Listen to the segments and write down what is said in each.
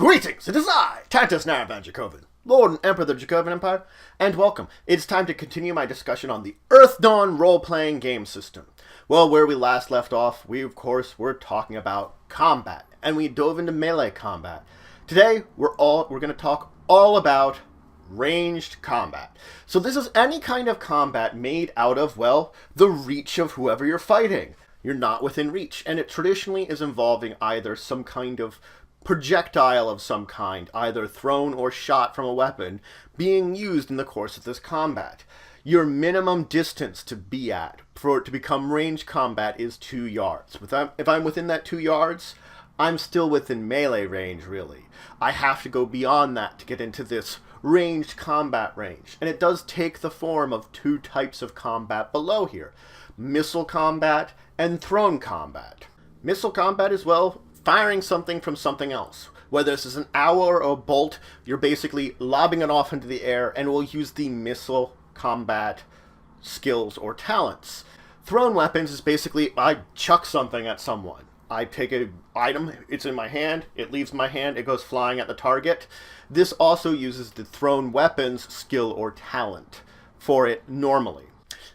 Greetings, it is I, Tantus Naravan Dracovin, Lord and Emperor of the Dracovin Empire, and welcome. It's time to continue my discussion on the EARTHDAWN Roleplaying game system. Well, where we last left off, we of course were talking about combat, and we dove into melee combat. Today, we're going to talk all about ranged combat. So this is any kind of combat made out of, well, the reach of whoever you're fighting. You're not within reach, and it traditionally is involving either some kind of projectile of some kind, either thrown or shot from a weapon, being used in the course of this combat. Your minimum distance to be at for it to become ranged combat is 2 yards. If I'm within that 2 yards, I'm still within melee range, really. I have to go beyond that to get into this ranged combat range. And it does take the form of 2 types of combat below here. Missile combat and thrown combat. Missile combat is, well, firing something from something else. Whether this is an arrow or a bolt, you're basically lobbing it off into the air and will use the missile combat skills or talents. Thrown weapons is basically I chuck something at someone. I take an item, it's in my hand, it leaves my hand, it goes flying at the target. This also uses the thrown weapons skill or talent for it normally.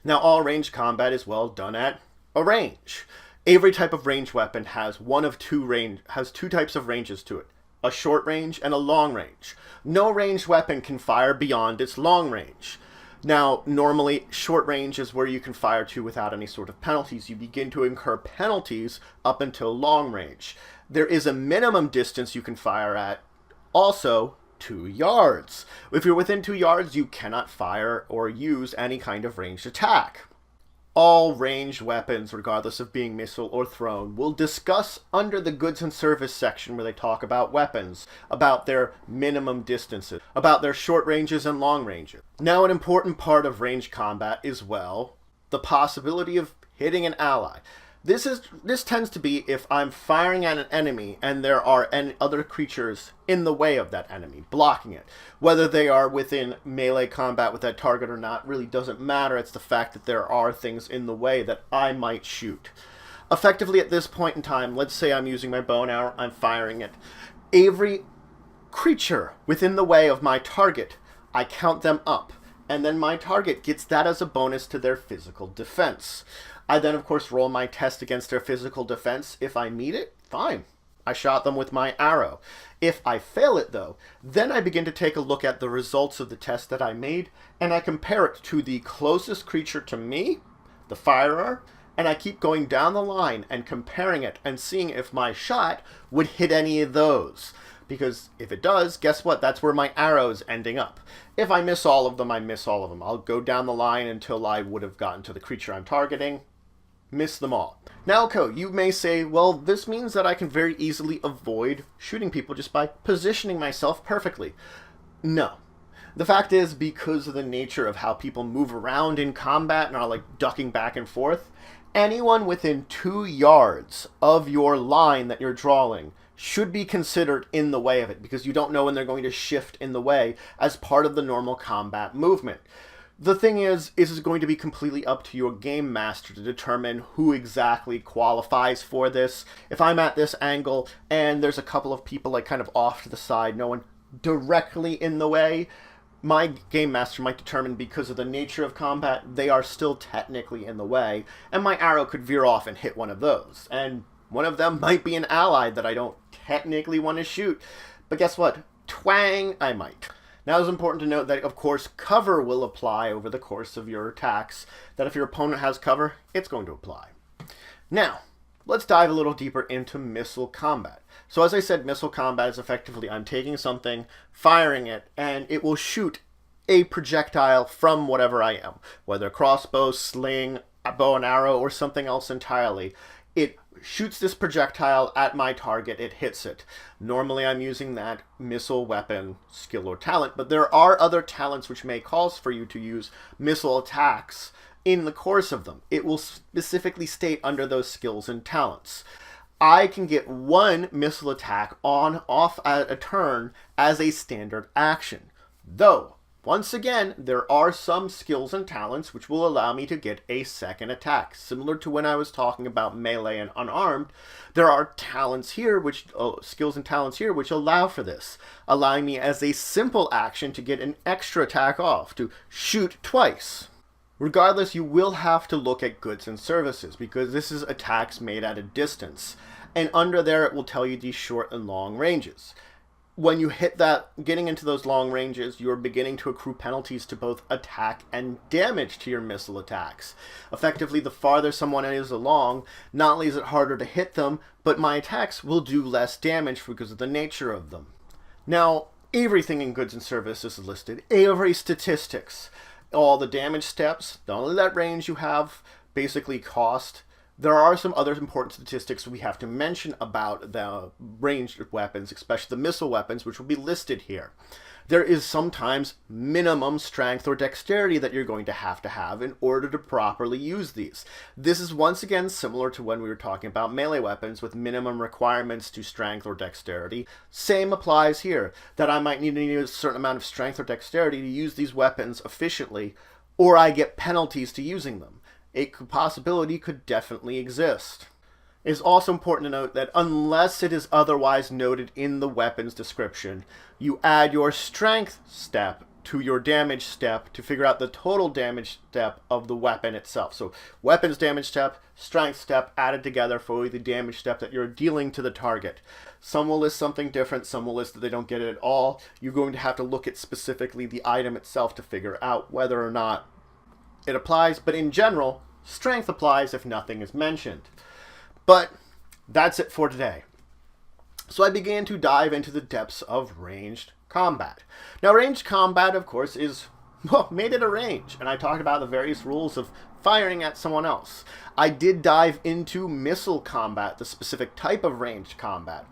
Now all ranged combat is well done at a range. Every type of ranged weapon has two types of ranges to it. A short range and a long range. No ranged weapon can fire beyond its long range. Now, normally, short range is where you can fire to without any sort of penalties. You begin to incur penalties up until long range. There is a minimum distance you can fire at, also 2 yards. If you're within 2 yards, you cannot fire or use any kind of ranged attack. All ranged weapons, regardless of being missile or thrown, we'll discuss under the goods and service section where they talk about weapons, about their minimum distances, about their short ranges and long ranges. Now, an important part of ranged combat is, well, the possibility of hitting an ally. This tends to be if I'm firing at an enemy and there are other creatures in the way of that enemy, blocking it. Whether they are within melee combat with that target or not really doesn't matter. It's the fact that there are things in the way that I might shoot. Effectively at this point in time, let's say I'm using my bow and arrow, I'm firing it. Every creature within the way of my target, I count them up. And then my target gets that as a bonus to their physical defense. I then, of course, roll my test against their physical defense. If I meet it, fine. I shot them with my arrow. If I fail it, though, then I begin to take a look at the results of the test that I made, and I compare it to the closest creature to me, the firer, and I keep going down the line and comparing it and seeing if my shot would hit any of those. Because if it does, guess what? That's where my arrow's ending up. If I miss all of them, I miss all of them. I'll go down the line until I would have gotten to the creature I'm targeting. Miss them all. Now, you may say, well, this means that I can very easily avoid shooting people just by positioning myself perfectly. No. The fact is, because of the nature of how people move around in combat and are like ducking back and forth, anyone within 2 yards of your line that you're drawing should be considered in the way of it, because you don't know when they're going to shift in the way as part of the normal combat movement. The thing is it's going to be completely up to your game master to determine who exactly qualifies for this. If I'm at this angle and there's a couple of people like kind of off to the side, no one directly in the way, my game master might determine because of the nature of combat, they are still technically in the way, and my arrow could veer off and hit one of those. And one of them might be an ally that I don't technically want to shoot. But guess what? Twang, I might. Now it's important to note that, of course, cover will apply over the course of your attacks. That if your opponent has cover, it's going to apply. Now, let's dive a little deeper into missile combat. So as I said, missile combat is effectively I'm taking something, firing it, and it will shoot a projectile from whatever I am. Whether crossbow, sling, a bow and arrow, or something else entirely. It shoots this projectile at my target, it hits it. Normally I'm using that missile weapon skill or talent, but there are other talents which may cause for you to use missile attacks in the course of them. It will specifically state under those skills and talents. I can get 1 missile attack on off at a turn as a standard action. Though, Once again, there are some skills and talents which will allow me to get a second attack. Similar to when I was talking about melee and unarmed, there are talents here, skills and talents here, which allow for this, allowing me as a simple action to get an extra attack off, to shoot twice. Regardless, you will have to look at goods and services, because this is attacks made at a distance. And under there, it will tell you these short and long ranges. When you hit that, getting into those long ranges, you're beginning to accrue penalties to both attack and damage to your missile attacks. Effectively, the farther someone is along, not only is it harder to hit them, but my attacks will do less damage because of the nature of them. Now, everything in goods and services is listed. Every statistics, all the damage steps, not only that range you have, basically cost. There are some other important statistics we have to mention about the ranged weapons, especially the missile weapons, which will be listed here. There is sometimes minimum strength or dexterity that you're going to have in order to properly use these. This is once again similar to when we were talking about melee weapons with minimum requirements to strength or dexterity. Same applies here, that I might need to use a certain amount of strength or dexterity to use these weapons efficiently, or I get penalties to using them. A possibility could definitely exist. It is also important to note that unless it is otherwise noted in the weapon's description, you add your strength step to your damage step to figure out the total damage step of the weapon itself. So weapons damage step, strength step added together for the damage step that you're dealing to the target. Some will list something different, some will list that they don't get it at all. You're going to have to look at specifically the item itself to figure out whether or not it applies, but in general, strength applies if nothing is mentioned. But that's it for today. So I began to dive into the depths of ranged combat. Now, ranged combat, of course, is, well, made at a range, and I talked about the various rules of firing at someone else. I did dive into missile combat, the specific type of ranged combat.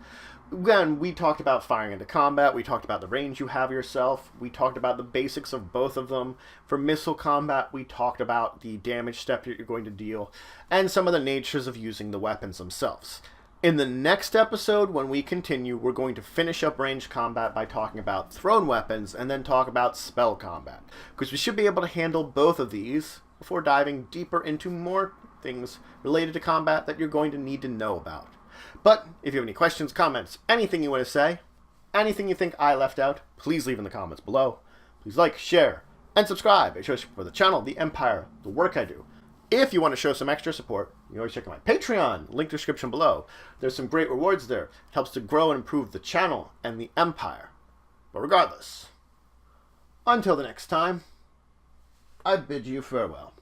Again, we talked about firing into combat, we talked about the range you have yourself, we talked about the basics of both of them. For missile combat, we talked about the damage step that you're going to deal, and some of the natures of using the weapons themselves. In the next episode, when we continue, we're going to finish up ranged combat by talking about thrown weapons, and then talk about spell combat, because we should be able to handle both of these before diving deeper into more things related to combat that you're going to need to know about. But if you have any questions, comments, anything you want to say, anything you think I left out, please leave in the comments below. Please like, share, and subscribe. It shows for the channel, the empire, the work I do. If you want to show some extra support, you can always check out my Patreon, link description below. There's some great rewards there. It helps to grow and improve the channel and the empire. But regardless, until the next time, I bid you farewell.